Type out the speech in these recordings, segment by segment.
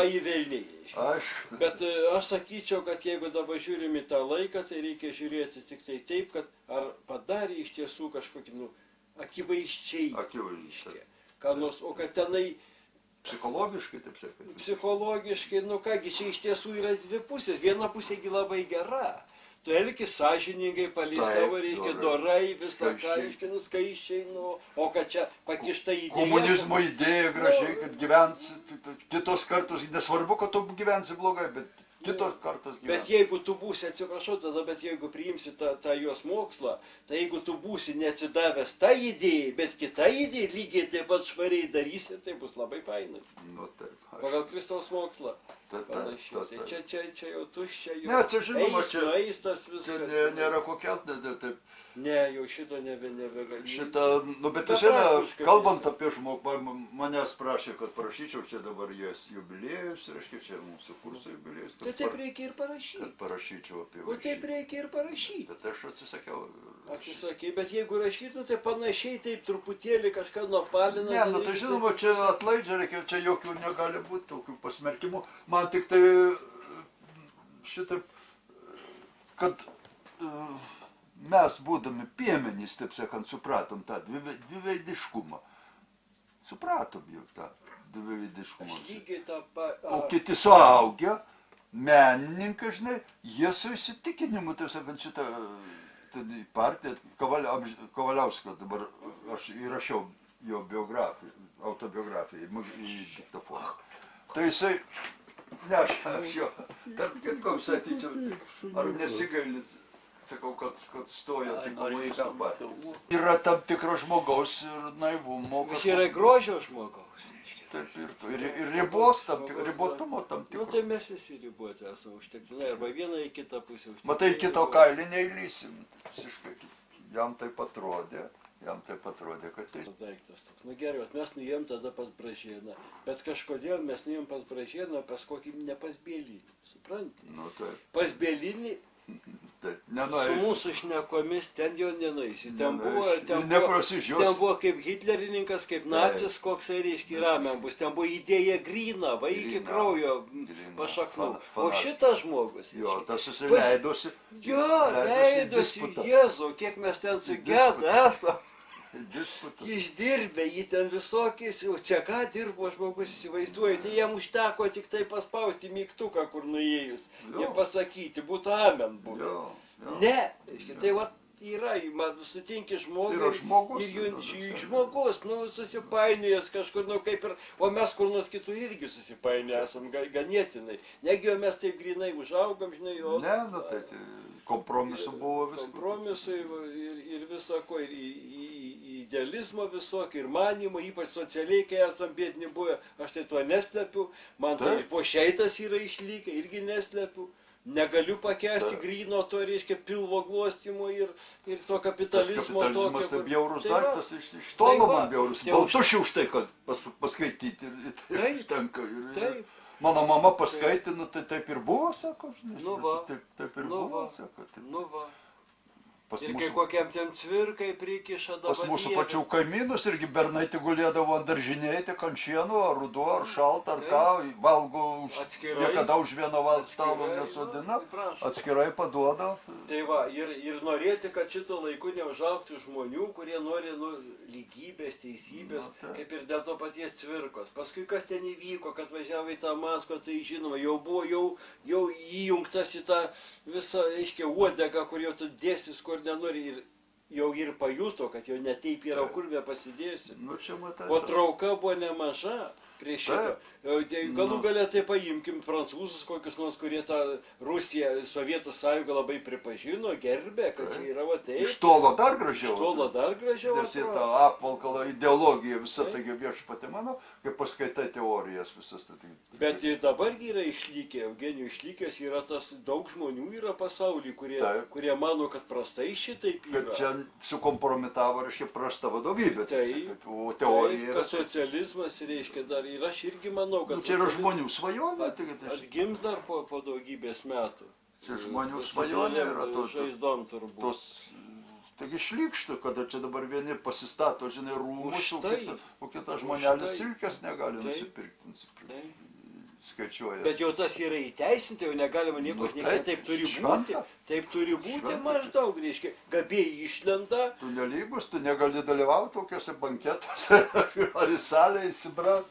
tai velniai. Aš. Bet aš sakyčiau, kad jeigu dabar žiūrim į tą laiką, tai reikia žiūrėti tik tai taip, kad ar padarė iš tiesų kažkokį, akivaizdžiai. Akivaizdžiai. Ką nors, o kad tenai Psichologiškai, taip sakant. Psichologiškai, kągi, čia iš tiesų yra dvi pusės. Viena pusėgi labai gera. Tu elkis sąžiningai, palei savo, reiškia, dorai, visą ką, reiškia, skaičiai, o kad čia pakišta idėja. Komunizmo idėja gražiai, kad gyvens kitos kartos, nesvarbu, kad tu gyvensi blogai, bet kitos kartos gyvens. Bet jeigu tu būsi, atsiprašau tada, bet jeigu priimsi tą jos mokslą, tai jeigu tu būsi neatsidavęs tą idėją, bet kitą idėją lygiai taip pat švariai darysi, tai bus labai fainai. Nu taip. Pagal Kristaus mokslą. Panašiai. Tai čia jau tuščia, jau ne, čia žinoma, eistas viskas. Čia nėra kokia, taip. Ne, jau šito nebegali. Šitą, bet šiandien, kalbant apie žmogų, manęs prašė, kad parašyčiau, čia dabar jos jubiliejus, reiškia, čia mūsų kurso jubiliejus. Tai taip reikia ir parašyti. Kad parašyčiau apie O taip reikia ir parašyti. Bet aš atsisakiau. Atsisakai, bet jeigu rašytum, tai panašiai taip truputėlį kažką nuopalina. Ne, tai žinoma, čia atlaidžia reikia, čia jokių negali būti tokių pasmerkimų. Man tik tai šitaip, kad mes būdami piemenys, taip sakant, supratom tą dviveidiškumą. Supratom jau tą dviveidiškumą. O kiti suaugę, menininkai, žinai, jie su įsitikinimu, taip sakant, šitą partiją, Kavaliauską dabar aš įrašiau jo biografiją, autobiografiją į diktofoną. Tai jisai, ne, aš jo, tarp kitkom sakyčiau, ar nesigailis, sakau, kad stojo tik komunistų partijos. Yra tam tikro žmogaus ir naivumo. Vis yra grožio žmogaus. Taip ir ribos, ribotumo tam tikro. Tai mes visi riboti esame užtektinai, arba vieną į kitą pusę užtektinai. Matai, kito kailį neįlysim. Jam taip atrodė, kad tai... Daiktas toks. Gerai, mes nuėjom tada pas Bražėną, bet kažkodėl mes nuėjom pas Bražėną, pas kokį ne pas Bielinį, supranti? Nu taip. Pas Bielinį, su mūsų šnekomis ten jau nenueisi. Ten buvo kaip hitlerininkas, kaip nacis, koks reiškia ramiam bus. Ten buvo idėja gryna, va iki kraujo pašaknų. O šitas žmogus. Jo, tas susileidosi. Jo, leidosi, Jėzau, kiek mes ten sugėdę esam. Išdirbę, jį ten visokiais, jau čia ką dirbo žmogus, įsivaizduojate, jam užteko tik tai paspausti mygtuką, kur nuėjus, ir pasakyti, būtų amen būtų. Ne, tai va yra, man sutinki žmogų ir žmogus, susipainėjęs kažkur, kaip ir, o mes kur nors kitur irgi susipainėję esam ganėtinai. Negi mes taip grinai užaugam, žinai, o... Ne, tai kompromisų buvo viskas. Kompromisų ir visako, ir idealizmo visokio, ir manimo, ypač socialiai, kai esam biedni buvę, aš tai tuo neslepiu, man tai po šiaitas yra išlikę, irgi neslepiu. Negaliu pakęsti gryno to, reiškia, pilvo glostymo ir to kapitalizmo tokio. Kapitalizmas tai bjaurus daiktas, iš tolo man bjaurus. Baltušių už tai, kad paskaityti ir tenka. Mano mama paskaitė, tai taip ir buvo, sako, žinai. Taip ir buvo, sako. Nu va. Ir kai kokiam tiem cvirkai prikiša dabar. Pas mūsų pačių kaimynus irgi bernaitį gulėdavo ant daržinėti, ant šieno, ar ruduo, ar šalta, ar ką, valgo niekada už vieną stalo nesodina, atskirai paduoda. Tai va, ir norėti, kad šito laiku neužaugtų žmonių, kurie nori lygybės, teisybės, kaip ir dėl to paties cvirkos. Paskui kas ten įvyko, kad važiavo į tą Maskvą, tai žinoma, jau buvo jau įjungtas į tą visą, aiškiai, uodegą, kur jau tu dėsis, kur nenori jau ir pajuto, kad jau neteip yra, kur be pasidėsi. O trauka buvo nemaža prie šito. Galų galia tai paimkim prancūzus kokius nors, kurie tą Rusiją, Sovietų sąjungą labai pripažino, gerbė, kad čia yra va taip. Iš tolo dar gražiau. Iš tolo dar gražiau. Nes ir ta apvalkalo ideologija visą, taigi viešpatį mano, kai paskaitai teorijas visas. Bet ir dabargi yra išlikę, Eugenijų išlikęs yra tas, daug žmonių yra pasaulyje, kurie mano, kad prastai šitaip yra. Kad čia sukompromitavo, reiškia, prastą vadovybę. O teorija yra. Kad socializmas, reiškia, dar ir aš irgi manau, kad... Čia yra žmonių svajonė. Atgims dar po daugybės metų. Čia žmonių svajonė yra žaizdom turbūt. Taigi šlykštų, kada čia dabar vieni pasistato, žinai, rūmus, o kita žmonelė silkės negali nusipirkti. skaičiuoja. Bet jau tas yra įteisinta, jau negalima nieko Nu, šnekėti, taip turi būti. šventa. Taip turi būti Šventa. maždaug, reiškia, gabėjai išlenda. Tu nelygus, tu negali dalyvauti tokiuose banketuose, ar į salę įsibrat,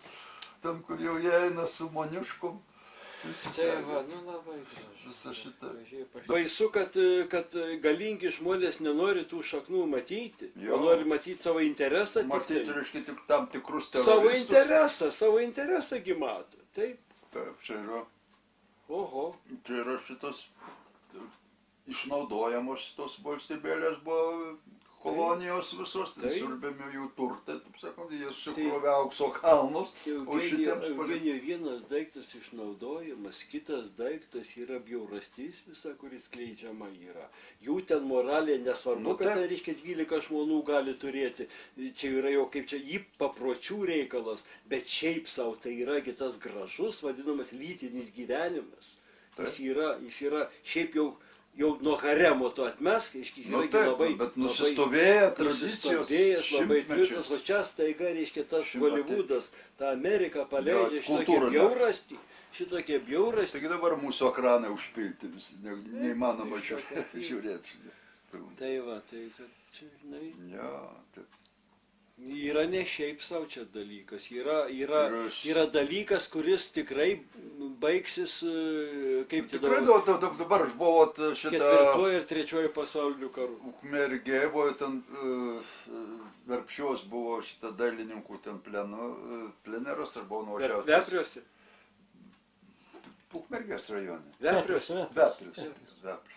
tam, kur jau jie eina su moniuškom. Tai va, nu labai gražu. Visą šitą. Baisu, kad galingi žmonės nenori tų šaknų matyti, Jo. o nori matyti savo interesą. tik Matyti, tai. reiškia, tik tam tikrus Savo interesą gi mato. Taip, Taip, čia yra, oho. čia yra šitos išnaudojamos tos valstybėlės buvo kolonijos visos, tai Taip. siurbėme jų turtai, taip sakant, jie sukrovė aukso kalnus, o šitiems Eugenijų vienas daiktas išnaudojimas, kitas daiktas yra bjaurastis visa, kuris skleidžiama yra. Jų ten moralė nesvarbu, Nu, kad taip. ten reiškia 12 žmonų gali turėti. Čia yra jau kaip čia jį papročių reikalas, bet šiaip savo tai yra kitas gražus, vadinamas lytinis gyvenimas. Jis yra šiaip jau nuo haremo to atmesk, Nu, yra taip, labai, bet labai nusistovėję tradicijos nusistovėjęs, labai šimtmečius. tvirtas, o čia staiga, reiškia, tas Šimtmetį. Holivudas, ta Amerika paleidžia Jo, šitokią kultūrą, bjaurastį, šitokią bjaurastį. Taigi dabar mūsų ekranai užpilti, neįmanoma žiūrėti. Tai va, tai čia, žinai, Ja, taip. yra ne šiaip savo čia dalykas, yra dalykas, kuris tikrai baigsis, kaip tai Tikrai dabar aš buvau šitą ketvirtojo ir trečiojo pasaulinių karų. Ukmergėje, buvo ten Verpšios buvo šitą dailininkų ten pleneras, ar buvau nuvažiavęs. Vepriuose? Ukmergės rajone. Vepriuose? Veprius.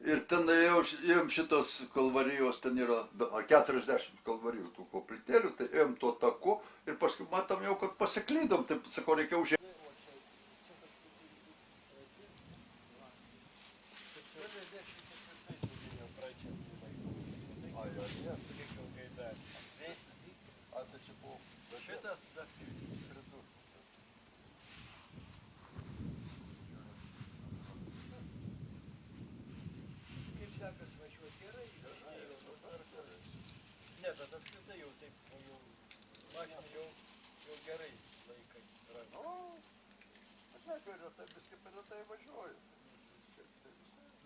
Ir ten ėjom šitos kalvarijos, ten yra 40 kalvarijų tų koplytėlių, tai ėjom tuo taku ir paskui matom jau, kad pasiklydom, taip sakau, reikia užėjti. Ne, bet apskritai jau taip, mašinų jau gerai laikai. Aš nežinau, tai viskai per tai važiuoju.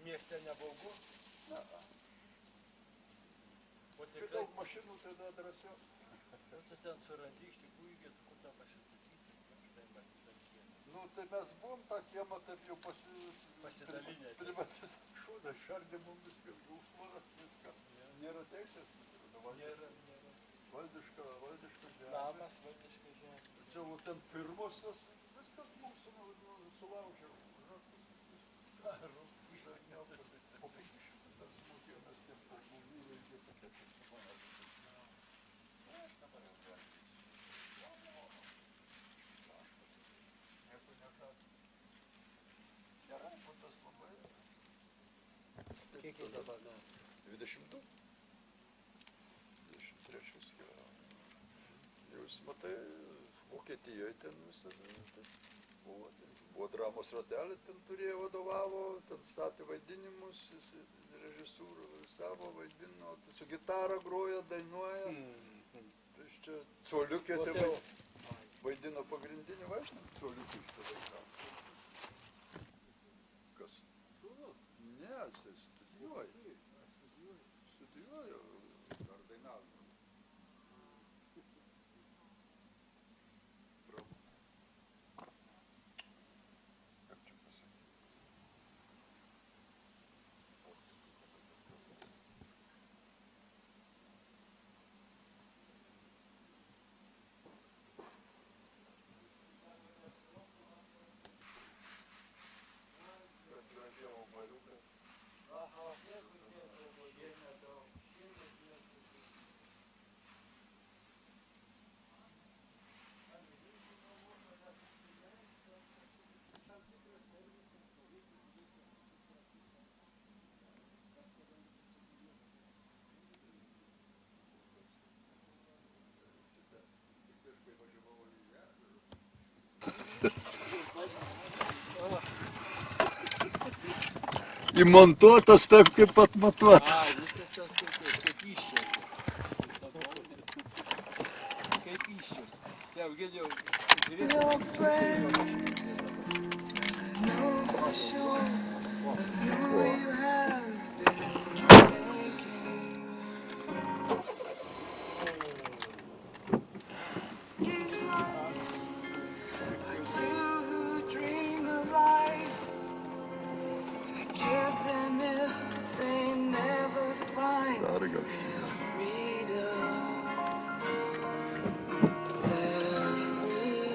Mieste nebaugu? Na, kai daug mašinų, tai dar drąsiau. Tu ten surandi iš tikrųjų vietų, kur tą pasistatyti. Nu, tai mes buvom tą kiemą taip jau Pasidalinę. privatizavę. Šūdą, šardė mums viskas, užtvaras viską. Nėra teisės, Nėra. valdiška žemė. Namas, valdiška žemė. Čia va ten firmos, viskas mums sulaužė. Po 500 tas mokėmės tiem pažmonių reikia tokia kaip aš dabar jau galiu. Nieko nežadu. Gerai, po tas labai. Kiek jau dabar metų? 22. 23 gyveno. Jūs matai, Vokietijoje ten visada buvo dramos ratelė, ten turėjo vadovavo, ten statė vaidinimus, režisūrą savo vaidino, su gitara groja, dainuoja. Tai čia Coliukė tai vaidino pagrindinį vaidmenį, Coliukė šitą vaiką. Kas? Ne, jisai studijuoja. Studijuoja ar dainavimą. Kaip čia pasakyti? Įmontuotas taip, kaip atmatuotas. Viskas tas kaip iščias. Kaip iščias. Eugenijau, žiūrėk. two who dream of life. Forgive them if they never find Dar gal. freedom.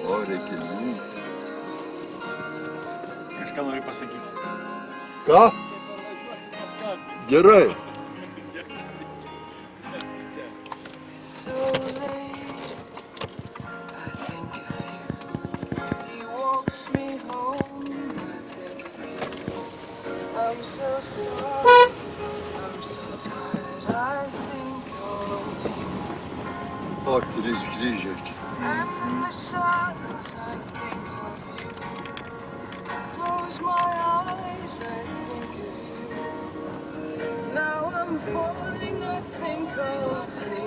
O, reikia jų. Kažką nori pasakyti. Ką? Gerai. So late, I think of you. He walks me home, I think of you. I'm so sorry, I'm so tired, I think of you. O, trys kryžiai čia. And in the shadows, I think of you. Close my eyes, I think of you. Now I'm falling, I think of you.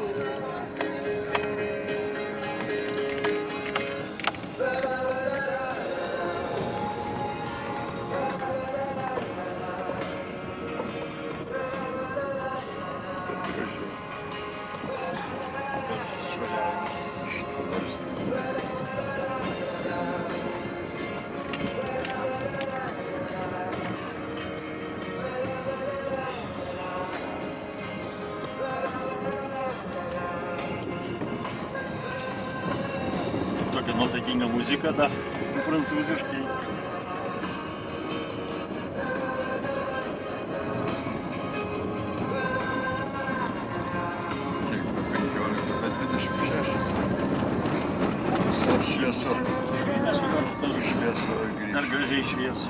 Tokia nuotaikinga muzika dar prancūziškai. Kiek be 15, be 26. Šviesu. Šviesu. Šviesu grįžti. Dar gražiai šviesu.